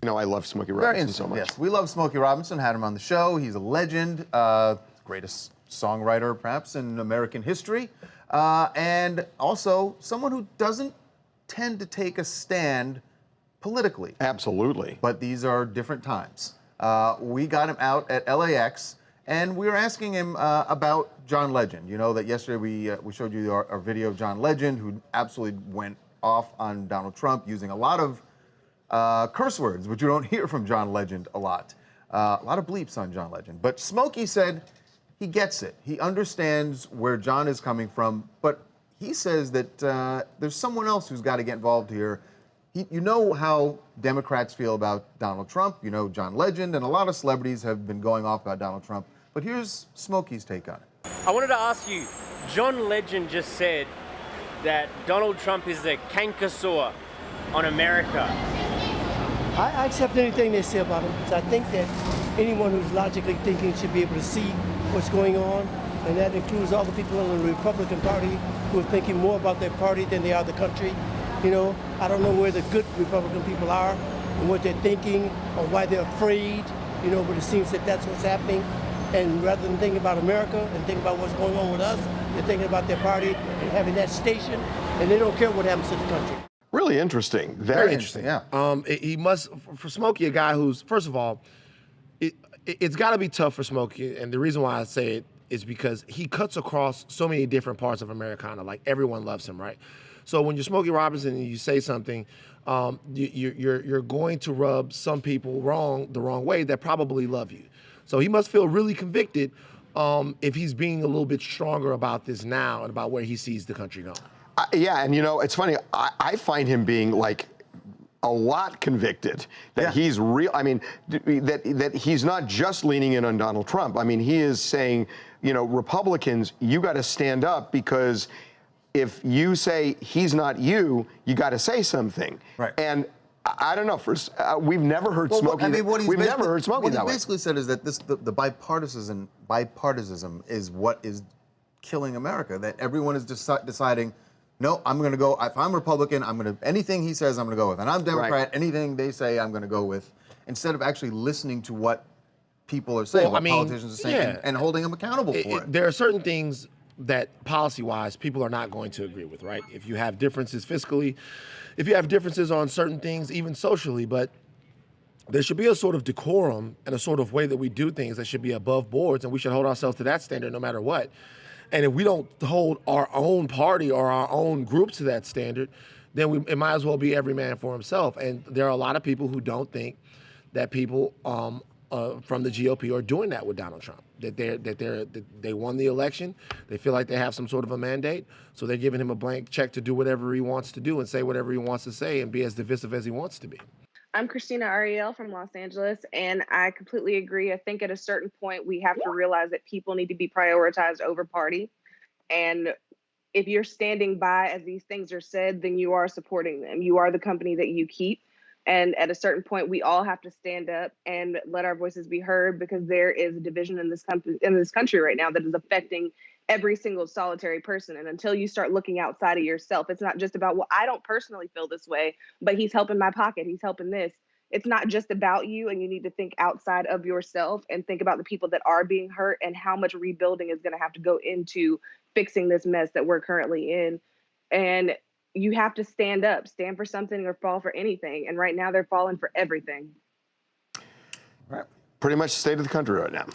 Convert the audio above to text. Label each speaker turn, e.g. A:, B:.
A: You know, I love Smokey Robinson so much.
B: Yes, we love Smokey Robinson, had him on the show. He's a legend, greatest songwriter perhaps in American history, and also someone who doesn't tend to take a stand politically.
A: Absolutely.
B: But these are different times. We got him out at LAX, and we were asking him about John Legend. You know that yesterday we showed you our video of John Legend, who absolutely went off on Donald Trump using a lot of curse words, which you don't hear from John Legend a lot. A lot of bleeps on John Legend. But Smokey said he gets it. He understands where John is coming from, but he says that there's someone else who's got to get involved here. You know how Democrats feel about Donald Trump. You know John Legend, and a lot of celebrities have been going off about Donald Trump. But here's Smokey's take on it.
C: I wanted to ask you, John Legend just said that Donald Trump is the canker sore on America.
D: I accept anything they say about him, because I think that anyone who's logically thinking should be able to see what's going on, and that includes all the people in the Republican Party who are thinking more about their party than they are the country. You know, I don't know where the good Republican people are and what they're thinking or why they're afraid, you know, but it seems that that's what's happening. And rather than thinking about America and thinking about what's going on with us, they're thinking about their party and having that station, and they don't care what happens to the country.
A: Really interesting.
E: Very interesting.
B: Yeah.
E: He must, for Smokey, a guy who's, first of all, it's got to be tough for Smokey, and the reason why I say it is because he cuts across so many different parts of Americana. Like, everyone loves him, right? So when you're Smokey Robinson and you say something, you're going to rub some people the wrong way that probably love you. So he must feel really convicted if he's being a little bit stronger about this now and about where he sees the country going.
A: Yeah, and you know, it's funny, I find him being like a lot convicted that he's real. I mean, that he's not just leaning in on Donald Trump. I mean, he is saying, you know, Republicans, you got to stand up, because if you say he's not you, you got to say something.
B: Right.
A: And I don't know. We've never heard Smokey.
B: I mean,
A: We've never heard Smokey that way.
B: What he basically said is that the bipartisanism is what is killing America. That everyone is deciding, no, I'm going to go. If I'm Republican, anything he says, I'm going to go with. And I'm Democrat.
A: Right.
B: Anything they say, I'm going to go with. Instead of actually listening to what people are saying, what politicians are saying, and holding them accountable for it.
E: There are certain things that policy-wise people are not going to agree with, right? If you have differences fiscally, if you have differences on certain things, even socially, but there should be a sort of decorum and a sort of way that we do things that should be above boards, and we should hold ourselves to that standard no matter what. And if we don't hold our own party or our own group to that standard, then it might as well be every man for himself. And there are a lot of people who don't think that people from the GOP are doing that with Donald Trump. That they won the election, they feel like they have some sort of a mandate, so they're giving him a blank check to do whatever he wants to do and say whatever he wants to say and be as divisive as he wants to be.
F: I'm Christina Ariel from Los Angeles, and I completely agree. I think at a certain point we have to realize that people need to be prioritized over party. And if you're standing by as these things are said, then you are supporting them. You are the company that you keep. And at a certain point, we all have to stand up and let our voices be heard, because there is a division in this country right now that is affecting every single solitary person. And until you start looking outside of yourself, it's not just about, well, I don't personally feel this way, but he's helping my pocket, he's helping this. It's not just about you, and you need to think outside of yourself and think about the people that are being hurt and how much rebuilding is going to have to go into fixing this mess that we're currently in. And you have to stand up, stand for something or fall for anything. And right now they're falling for everything.
A: Right. Pretty much the state of the country right now.